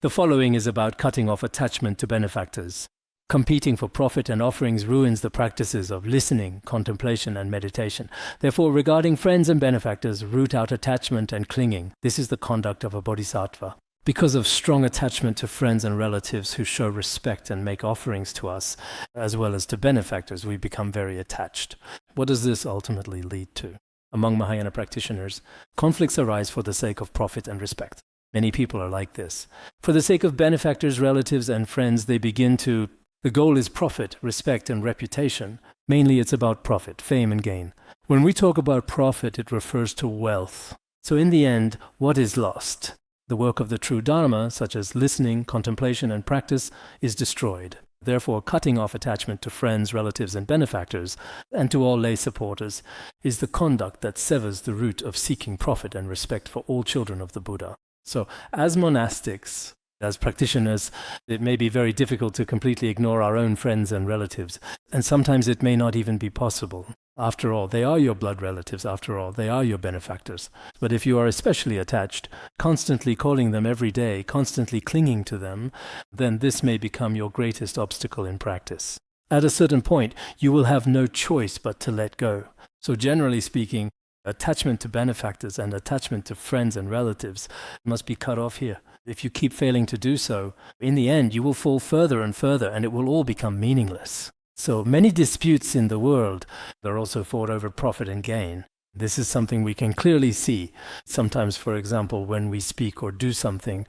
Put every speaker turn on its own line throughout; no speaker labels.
The following is about cutting off attachment to benefactors. Competing for profit and offerings ruins the practices of listening, contemplation, and meditation. Therefore, regarding friends and benefactors, root out attachment and clinging. This is the conduct of a bodhisattva. Because of strong attachment to friends and relatives who show respect and make offerings to us, as well as to benefactors, we become very attached. What does this ultimately lead to? Among Mahayana practitioners, conflicts arise for the sake of profit and respect. Many people are like this. For the sake of benefactors, relatives, and friends, the goal is profit, respect, and reputation. Mainly it's about profit, fame, and gain. When we talk about profit, it refers to wealth. So in the end, what is lost? The work of the true Dharma, such as listening, contemplation, and practice, is destroyed. Therefore, cutting off attachment to friends, relatives, and benefactors, and to all lay supporters, is the conduct that severs the root of seeking profit and respect for all children of the Buddha. So, as monastics, as practitioners, it may be very difficult to completely ignore our own friends and relatives, and sometimes it may not even be possible. After all, they are your blood relatives. After all, they are your benefactors. But if you are especially attached, constantly calling them every day, constantly clinging to them, then this may become your greatest obstacle in practice. At a certain point, you will have no choice but to let go. So generally speaking, attachment to benefactors and attachment to friends and relatives must be cut off here. If you keep failing to do so, in the end you will fall further and further and it will all become meaningless. So many disputes in the world are also fought over profit and gain. This is something we can clearly see. Sometimes, for example, when we speak or do something,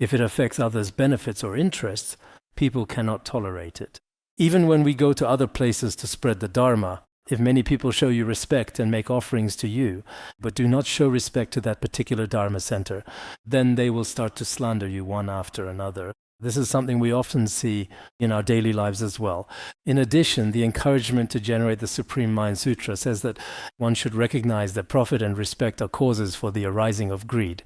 if it affects others' benefits or interests, people cannot tolerate it. Even when we go to other places to spread the Dharma, if many people show you respect and make offerings to you, but do not show respect to that particular Dharma center, then they will start to slander you one after another. This is something we often see in our daily lives as well. In addition, the encouragement to generate the Supreme Mind Sutra says that one should recognize that profit and respect are causes for the arising of greed.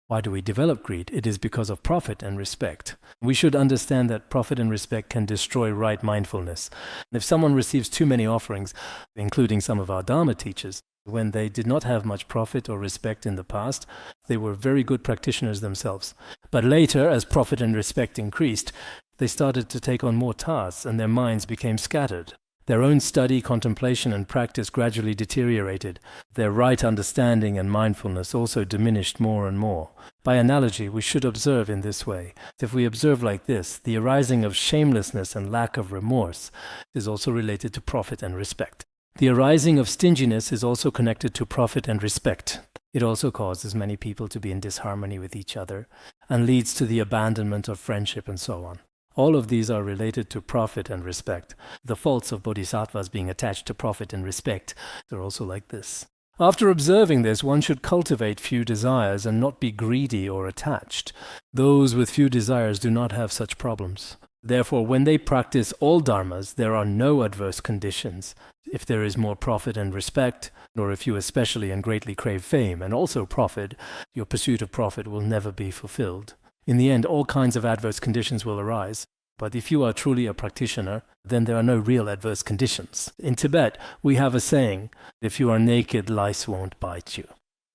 Why do we develop greed? It is because of profit and respect. We should understand that profit and respect can destroy right mindfulness. If someone receives too many offerings, including some of our Dharma teachers, when they did not have much profit or respect in the past, they were very good practitioners themselves. But later, as profit and respect increased, they started to take on more tasks and their minds became scattered. Their own study, contemplation, and practice gradually deteriorated. Their right understanding and mindfulness also diminished more and more. By analogy, we should observe in this way. If we observe like this, the arising of shamelessness and lack of remorse is also related to profit and respect. The arising of stinginess is also connected to profit and respect. It also causes many people to be in disharmony with each other and leads to the abandonment of friendship and so on. All of these are related to profit and respect. The faults of bodhisattvas being attached to profit and respect are also like this. After observing this, one should cultivate few desires and not be greedy or attached. Those with few desires do not have such problems. Therefore, when they practice all dharmas, there are no adverse conditions. If there is more profit and respect, or if you especially and greatly crave fame and also profit, your pursuit of profit will never be fulfilled. In the end, all kinds of adverse conditions will arise. But if you are truly a practitioner, then there are no real adverse conditions. In Tibet, we have a saying, if you are naked, lice won't bite you.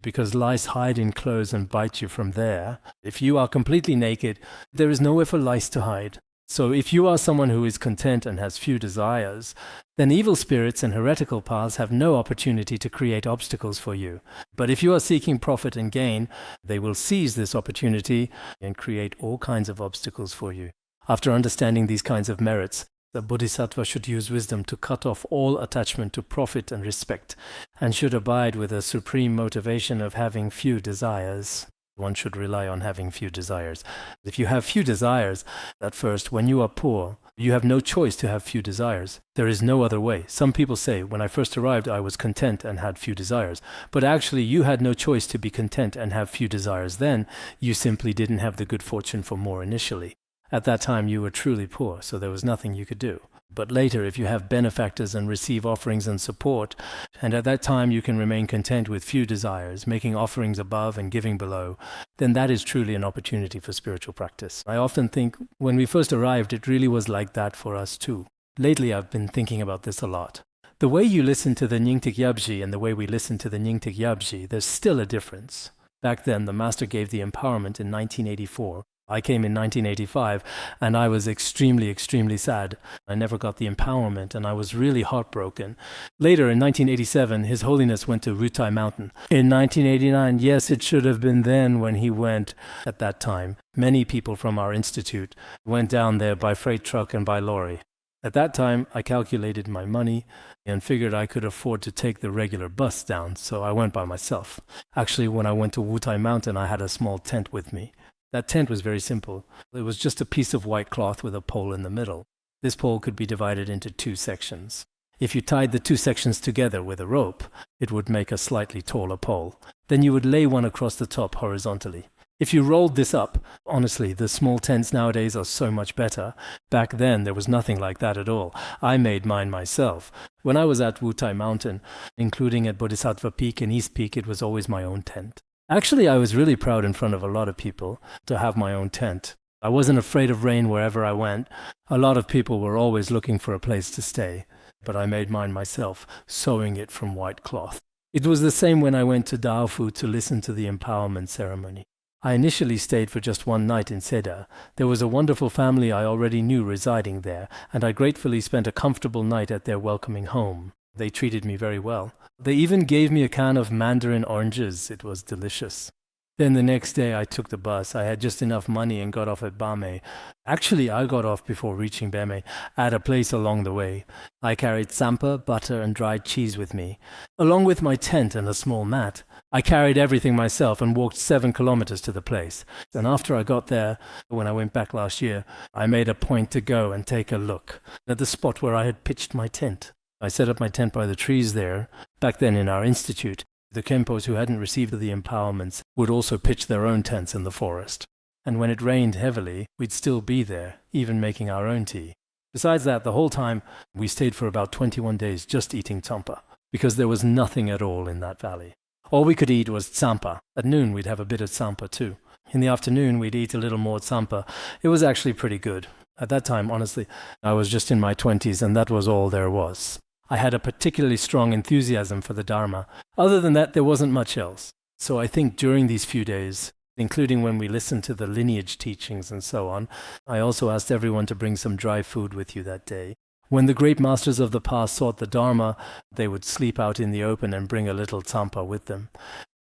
Because lice hide in clothes and bite you from there. If you are completely naked, there is nowhere for lice to hide. So if you are someone who is content and has few desires, then evil spirits and heretical paths have no opportunity to create obstacles for you. But if you are seeking profit and gain, they will seize this opportunity and create all kinds of obstacles for you. After understanding these kinds of merits, the bodhisattva should use wisdom to cut off all attachment to profit and respect, and should abide with a supreme motivation of having few desires. One should rely on having few desires. If you have few desires, at first, when you are poor, you have no choice to have few desires. There is no other way. Some people say, when I first arrived, I was content and had few desires. But actually, you had no choice to be content and have few desires then. You simply didn't have the good fortune for more initially. At that time, you were truly poor, so there was nothing you could do. But later, if you have benefactors and receive offerings and support, and at that time you can remain content with few desires, making offerings above and giving below, then that is truly an opportunity for spiritual practice. I often think when we first arrived, it really was like that for us too. Lately, I've been thinking about this a lot. The way you listen to the Nyingtik Yabji and the way we listen to the Nyingtik Yabji, there's still a difference. Back then, the Master gave the empowerment in 1984. I came in 1985, and I was extremely, extremely sad. I never got the empowerment, and I was really heartbroken. Later, in 1987, His Holiness went to Wutai Mountain. In 1989, yes, it should have been then when he went. At that time, many people from our institute went down there by freight truck and by lorry. At that time, I calculated my money and figured I could afford to take the regular bus down, so I went by myself. Actually, when I went to Wutai Mountain, I had a small tent with me. That tent was very simple. It was just a piece of white cloth with a pole in the middle. This pole could be divided into 2 sections. If you tied the 2 sections together with a rope, it would make a slightly taller pole. Then you would lay one across the top horizontally. If you rolled this up, honestly, the small tents nowadays are so much better. Back then, there was nothing like that at all. I made mine myself. When I was at Wutai Mountain, including at Bodhisattva Peak and East Peak, it was always my own tent. Actually, I was really proud in front of a lot of people to have my own tent. I wasn't afraid of rain wherever I went. A lot of people were always looking for a place to stay, but I made mine myself, sewing it from white cloth. It was the same when I went to Daofu to listen to the empowerment ceremony. I initially stayed for just 1 night in Seda. There was a wonderful family I already knew residing there, and I gratefully spent a comfortable night at their welcoming home. They treated me very well. They even gave me a can of mandarin oranges. It was delicious. Then the next day I took the bus. I had just enough money and got off at Bame. Actually, I got off before reaching Bame, at a place along the way. I carried tsampa, butter and dried cheese with me, along with my tent and a small mat. I carried everything myself and walked 7 kilometers to the place. And after I got there, when I went back last year, I made a point to go and take a look at the spot where I had pitched my tent. I set up my tent by the trees there. Back then in our institute, the Khenpos who hadn't received the empowerments would also pitch their own tents in the forest. And when it rained heavily, we'd still be there, even making our own tea. Besides that, the whole time, we stayed for about 21 days just eating tsampa, because there was nothing at all in that valley. All we could eat was tsampa. At noon, we'd have a bit of tsampa too. In the afternoon, we'd eat a little more tsampa. It was actually pretty good. At that time, honestly, I was just in my 20s, and that was all there was. I had a particularly strong enthusiasm for the Dharma. Other than that, there wasn't much else. So I think during these few days, including when we listened to the lineage teachings and so on, I also asked everyone to bring some dry food with you that day. When the great masters of the past sought the Dharma, they would sleep out in the open and bring a little tsampa with them.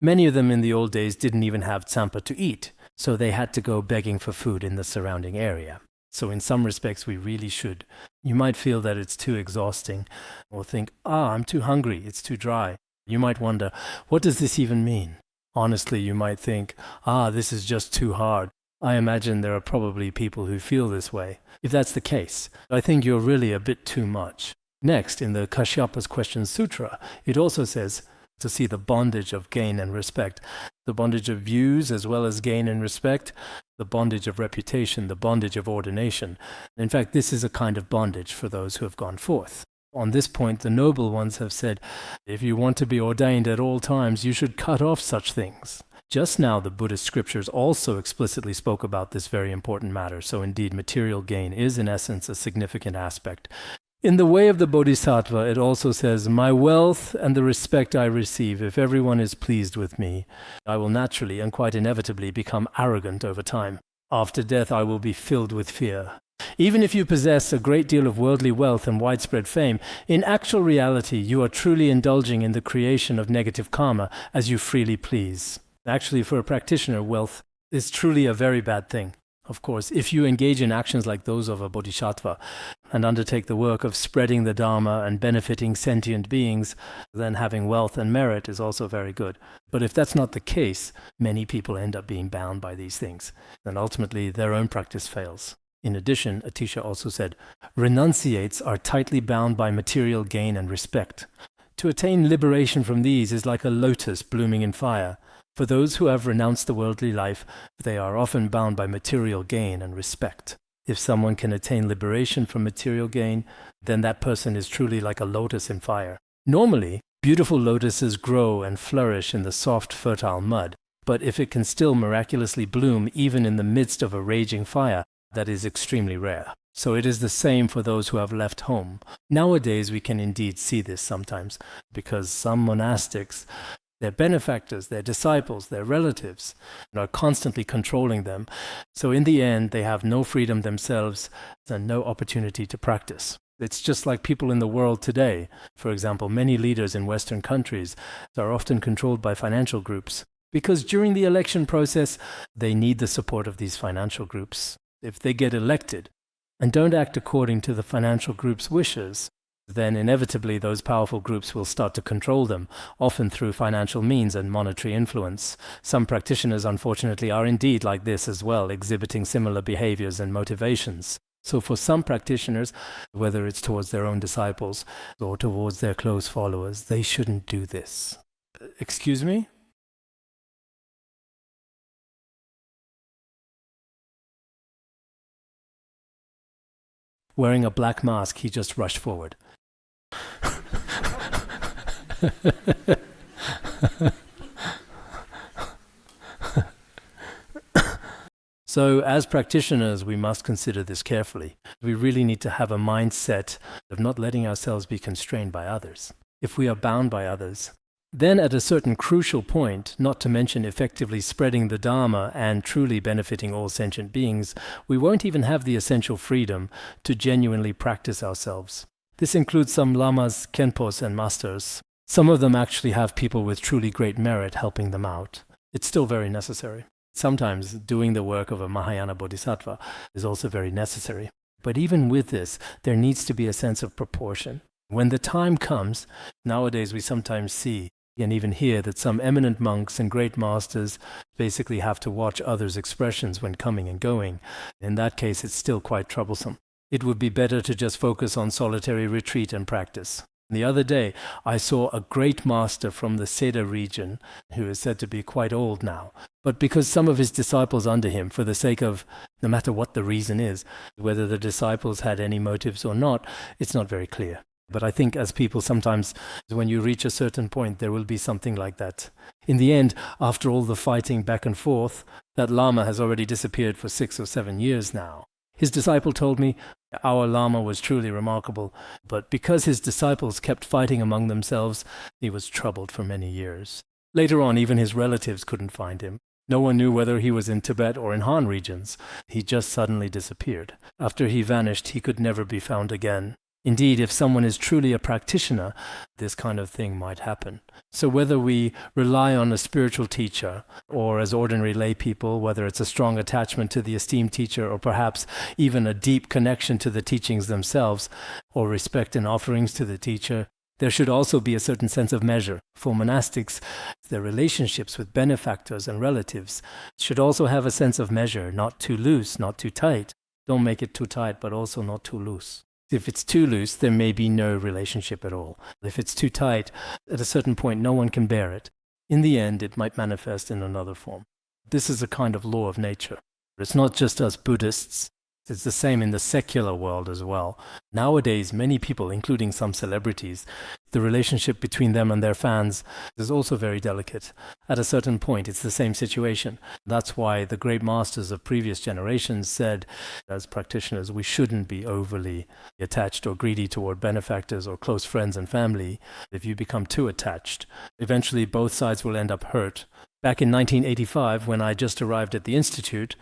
Many of them in the old days didn't even have tsampa to eat, so they had to go begging for food in the surrounding area. So in some respects, we really should. You might feel that it's too exhausting, or think, I'm too hungry, it's too dry. You might wonder, what does this even mean? Honestly, you might think, this is just too hard. I imagine there are probably people who feel this way. If that's the case, I think you're really a bit too much. Next, in the Kashyap's Question Sutra, it also says to see the bondage of gain and respect, the bondage of views as well as gain and respect, the bondage of reputation, the bondage of ordination. In fact, this is a kind of bondage for those who have gone forth. On this point, the noble ones have said, if you want to be ordained at all times, you should cut off such things. Just now, the Buddhist scriptures also explicitly spoke about this very important matter, so indeed material gain is in essence a significant aspect. In the way of the Bodhisattva, it also says, my wealth and the respect I receive, if everyone is pleased with me, I will naturally and quite inevitably become arrogant over time. After death, I will be filled with fear. Even if you possess a great deal of worldly wealth and widespread fame, in actual reality, you are truly indulging in the creation of negative karma as you freely please. Actually, for a practitioner, wealth is truly a very bad thing. Of course, if you engage in actions like those of a bodhisattva and undertake the work of spreading the Dharma and benefiting sentient beings, then having wealth and merit is also very good. But if that's not the case, many people end up being bound by these things, and ultimately their own practice fails. In addition, Atisha also said, renunciates are tightly bound by material gain and respect. To attain liberation from these is like a lotus blooming in fire. For those who have renounced the worldly life, they are often bound by material gain and respect. If someone can attain liberation from material gain, then that person is truly like a lotus in fire. Normally, beautiful lotuses grow and flourish in the soft, fertile mud, but if it can still miraculously bloom even in the midst of a raging fire, that is extremely rare. So it is the same for those who have left home. Nowadays we can indeed see this sometimes, because some monastics Their benefactors, their disciples, their relatives, and are constantly controlling them. So in the end, they have no freedom themselves and no opportunity to practice. It's just like people in the world today. For example, many leaders in Western countries are often controlled by financial groups because during the election process, they need the support of these financial groups. If they get elected and don't act according to the financial group's wishes, then inevitably those powerful groups will start to control them, often through financial means and monetary influence. Some practitioners, unfortunately, are indeed like this as well, exhibiting similar behaviors and motivations. So for some practitioners, whether it's towards their own disciples or towards their close followers, they shouldn't do this. Excuse me? Wearing a black mask, he just rushed forward. So as practitioners, we must consider this carefully. We really need to have a mindset of not letting ourselves be constrained by others. If we are bound by others, then at a certain crucial point, not to mention effectively spreading the Dharma and truly benefiting all sentient beings, we won't even have the essential freedom to genuinely practice ourselves. This includes some lamas, khenpos, and masters. Some of them actually have people with truly great merit helping them out. It's still very necessary. Sometimes doing the work of a Mahayana Bodhisattva is also very necessary. But even with this, there needs to be a sense of proportion. When the time comes, nowadays we sometimes see and even hear that some eminent monks and great masters basically have to watch others' expressions when coming and going. In that case, it's still quite troublesome. It would be better to just focus on solitary retreat and practice. The other day, I saw a great master from the Seda region, who is said to be quite old now. But because some of his disciples under him, for the sake of, no matter what the reason is, whether the disciples had any motives or not, it's not very clear. But I think as people sometimes, when you reach a certain point, there will be something like that. In the end, after all the fighting back and forth, that Lama has already disappeared for 6 or 7 years now. His disciple told me, our Lama was truly remarkable, but because his disciples kept fighting among themselves, he was troubled for many years. Later on, even his relatives couldn't find him. No one knew whether he was in Tibet or in Han regions. He just suddenly disappeared. After he vanished, he could never be found again. Indeed, if someone is truly a practitioner, this kind of thing might happen. So whether we rely on a spiritual teacher or as ordinary lay people, whether it's a strong attachment to the esteemed teacher or perhaps even a deep connection to the teachings themselves or respect and offerings to the teacher, there should also be a certain sense of measure. For monastics, their relationships with benefactors and relatives should also have a sense of measure, not too loose, not too tight. Don't make it too tight, but also not too loose. If it's too loose, there may be no relationship at all. If it's too tight, at a certain point, no one can bear it. In the end, it might manifest in another form. This is a kind of law of nature. It's not just us Buddhists. It's the same in the secular world as well. Nowadays, many people, including some celebrities, the relationship between them and their fans is also very delicate. At a certain point, it's the same situation. That's why the great masters of previous generations said, as practitioners, we shouldn't be overly attached or greedy toward benefactors or close friends and family. If you become too attached, eventually both sides will end up hurt. Back in 1985, when I just arrived at the Institute,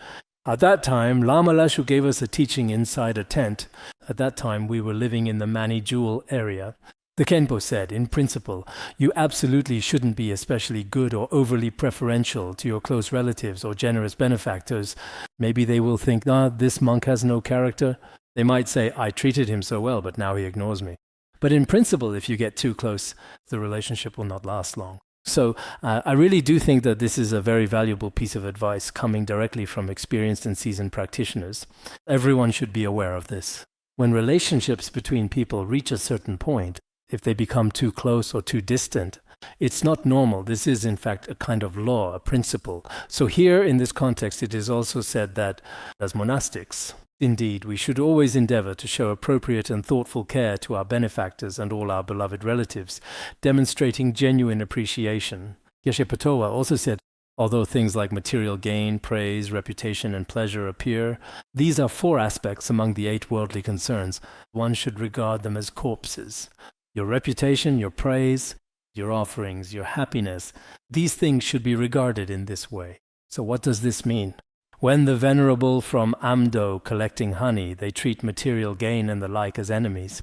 at that time, Lama Lashu gave us a teaching inside a tent. At that time, we were living in the Mani Jewel area. The Khenpo said, in principle, you absolutely shouldn't be especially good or overly preferential to your close relatives or generous benefactors. Maybe they will think, this monk has no character. They might say, I treated him so well, but now he ignores me. But in principle, if you get too close, the relationship will not last long. So I really do think that this is a very valuable piece of advice coming directly from experienced and seasoned practitioners. Everyone should be aware of this. When relationships between people reach a certain point, if they become too close or too distant, it's not normal. This is, in fact, a kind of law, a principle. So here, in this context, it is also said that as monastics, indeed, we should always endeavor to show appropriate and thoughtful care to our benefactors and all our beloved relatives, demonstrating genuine appreciation. Geshe Patowa also said, although things like material gain, praise, reputation, and pleasure appear, these are 4 aspects among the 8 worldly concerns. One should regard them as corpses. Your reputation, your praise, your offerings, your happiness, these things should be regarded in this way. So what does this mean? When the venerable from Amdo collecting honey, they treat material gain and the like as enemies.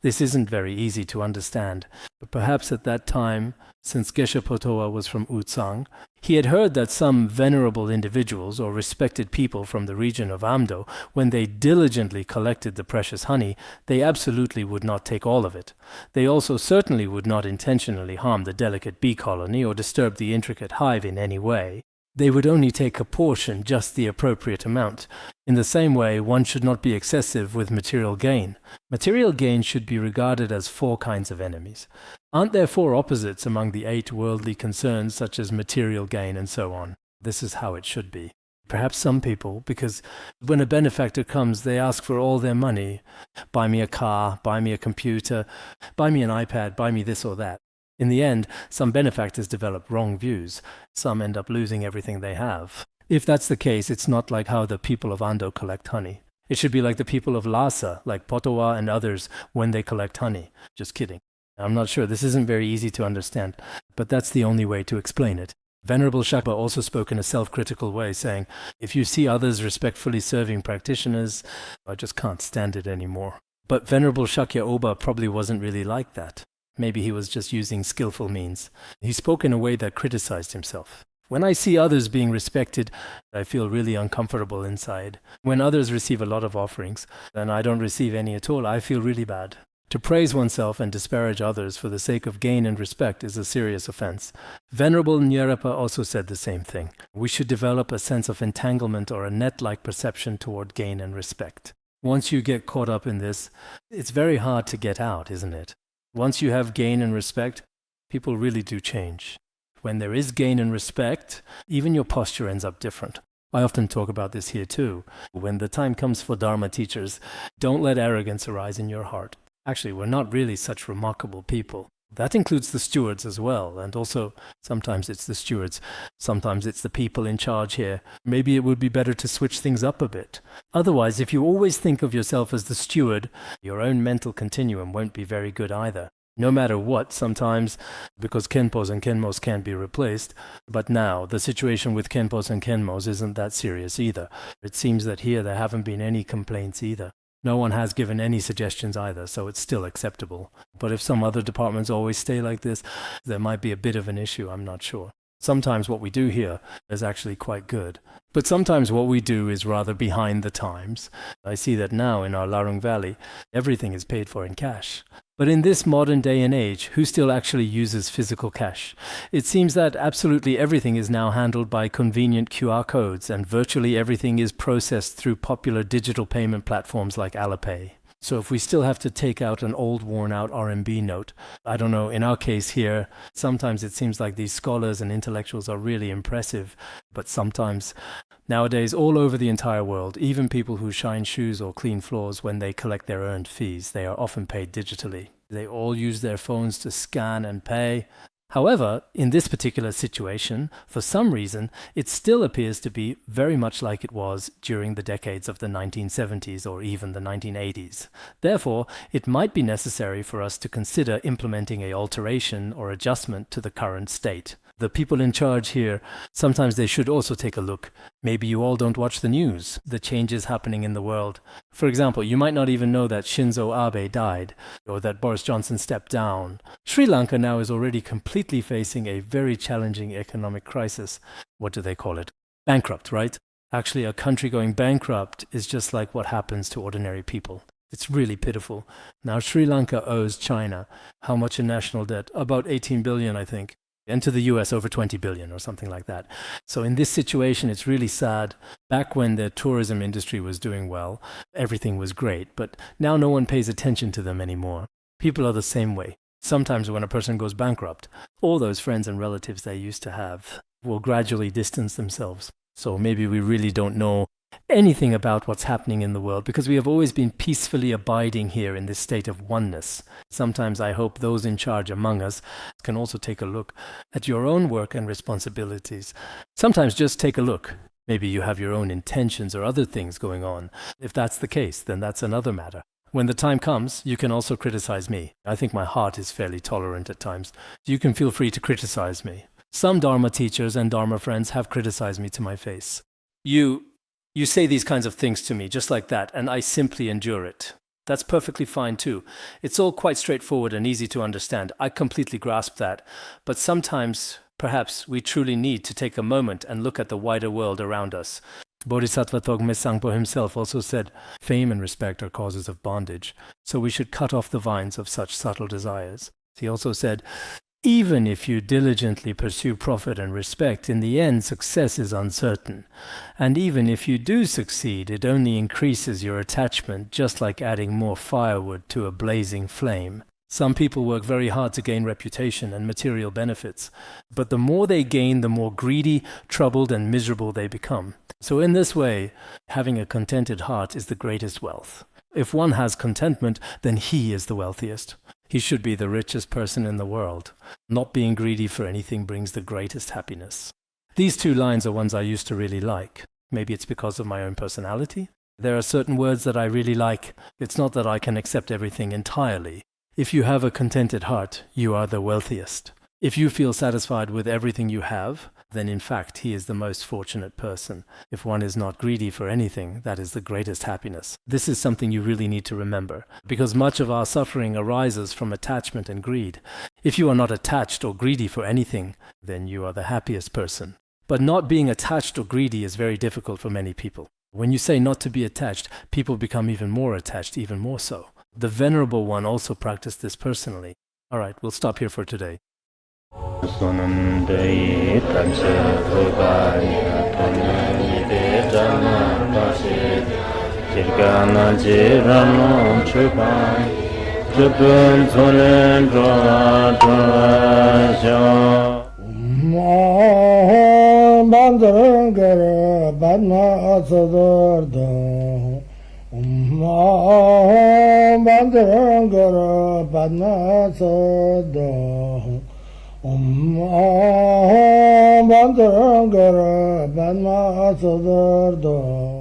This isn't very easy to understand, but perhaps at that time, since Geshe Potowa was from Utsang, he had heard that some venerable individuals or respected people from the region of Amdo, when they diligently collected the precious honey, they absolutely would not take all of it. They also certainly would not intentionally harm the delicate bee colony or disturb the intricate hive in any way. They would only take a portion, just the appropriate amount. In the same way, one should not be excessive with material gain. Material gain should be regarded as 4 kinds of enemies. Aren't there 4 opposites among the 8 worldly concerns, such as material gain and so on? This is how it should be. Perhaps some people, because when a benefactor comes, they ask for all their money. Buy me a car, buy me a computer, buy me an iPad, buy me this or that. In the end, some benefactors develop wrong views. Some end up losing everything they have. If that's the case, it's not like how the people of Ando collect honey. It should be like the people of Lhasa, like Potowa and others, when they collect honey. Just kidding. I'm not sure. This isn't very easy to understand, but that's the only way to explain it. Venerable Shakpa also spoke in a self-critical way, saying, if you see others respectfully serving practitioners, I just can't stand it anymore. But Venerable Shakya Oba probably wasn't really like that. Maybe he was just using skillful means. He spoke in a way that criticized himself. When I see others being respected, I feel really uncomfortable inside. When others receive a lot of offerings, and I don't receive any at all, I feel really bad. To praise oneself and disparage others for the sake of gain and respect is a serious offense. Venerable Nyarapa also said the same thing. We should develop a sense of entanglement or a net-like perception toward gain and respect. Once you get caught up in this, it's very hard to get out, isn't it? Once you have gain and respect, people really do change. When there is gain and respect, even your posture ends up different. I often talk about this here too. When the time comes for Dharma teachers, don't let arrogance arise in your heart. Actually, we're not really such remarkable people. That includes the stewards as well, and also sometimes it's the stewards, sometimes it's the people in charge here. Maybe it would be better to switch things up a bit. Otherwise, if you always think of yourself as the steward, your own mental continuum won't be very good either. No matter what, sometimes, because Kenpos and Kenmos can't be replaced, but now the situation with Kenpos and Kenmos isn't that serious either. It seems that here there haven't been any complaints either. No one has given any suggestions either, so it's still acceptable. But if some other departments always stay like this, there might be a bit of an issue, I'm not sure. Sometimes what we do here is actually quite good. But sometimes what we do is rather behind the times. I see that now in our Larung Valley, everything is paid for in cash. But in this modern day and age, who still actually uses physical cash? It seems that absolutely everything is now handled by convenient QR codes, and virtually everything is processed through popular digital payment platforms like Alipay. So if we still have to take out an old worn-out RMB note, I don't know, in our case here, sometimes it seems like these scholars and intellectuals are really impressive, but sometimes, nowadays all over the entire world, even people who shine shoes or clean floors, when they collect their earned fees, they are often paid digitally. They all use their phones to scan and pay. However, in this particular situation, for some reason, it still appears to be very much like it was during the decades of the 1970s or even the 1980s. Therefore, it might be necessary for us to consider implementing an alteration or adjustment to the current state. The people in charge here, sometimes they should also take a look. Maybe you all don't watch the news, the changes happening in the world. For example, you might not even know that Shinzo Abe died, or that Boris Johnson stepped down. Sri Lanka now is already completely facing a very challenging economic crisis. What do they call it? Bankrupt, right? Actually, a country going bankrupt is just like what happens to ordinary people. It's really pitiful. Now, Sri Lanka owes China how much in national debt? About 18 billion, I think. And to the US over 20 billion or something like that. So in this situation, it's really sad. Back when the tourism industry was doing well, everything was great, but now no one pays attention to them anymore. People are the same way. Sometimes when a person goes bankrupt, all those friends and relatives they used to have will gradually distance themselves. So maybe we really don't know anything about what's happening in the world because we have always been peacefully abiding here in this state of oneness. Sometimes I hope those in charge among us can also take a look at your own work and responsibilities. Sometimes just take a look. Maybe you have your own intentions or other things going on. If that's the case, then that's another matter. When the time comes, you can also criticize me. I think my heart is fairly tolerant at times. You can feel free to criticize me. Some Dharma teachers and Dharma friends have criticized me to my face. You say these kinds of things to me just like that, and I simply endure it. That's perfectly fine too. It's all quite straightforward and easy to understand. I completely grasp that. But sometimes, perhaps, we truly need to take a moment and look at the wider world around us. Bodhisattva Togme Sangpo himself also said, fame and respect are causes of bondage, so we should cut off the vines of such subtle desires. He also said, even if you diligently pursue profit and respect, in the end success is uncertain. And even if you do succeed, it only increases your attachment, just like adding more firewood to a blazing flame. Some people work very hard to gain reputation and material benefits, but the more they gain, the more greedy, troubled, and miserable they become. So in this way, having a contented heart is the greatest wealth. If one has contentment, then he is the wealthiest. He should be the richest person in the world. Not being greedy for anything brings the greatest happiness. These two lines are ones I used to really like. Maybe it's because of my own personality. There are certain words that I really like. It's not that I can accept everything entirely. If you have a contented heart, you are the wealthiest. If you feel satisfied with everything you have, then in fact he is the most fortunate person. If one is not greedy for anything, that is the greatest happiness. This is something you really need to remember, because much of our suffering arises from attachment and greed. If you are not attached or greedy for anything, then you are the happiest person. But not being attached or greedy is very difficult for many people. When you say not to be attached, people become even more attached, even more so. The Venerable One also practiced this personally. All right, we'll stop here for today.
Bandara Badma Sodargye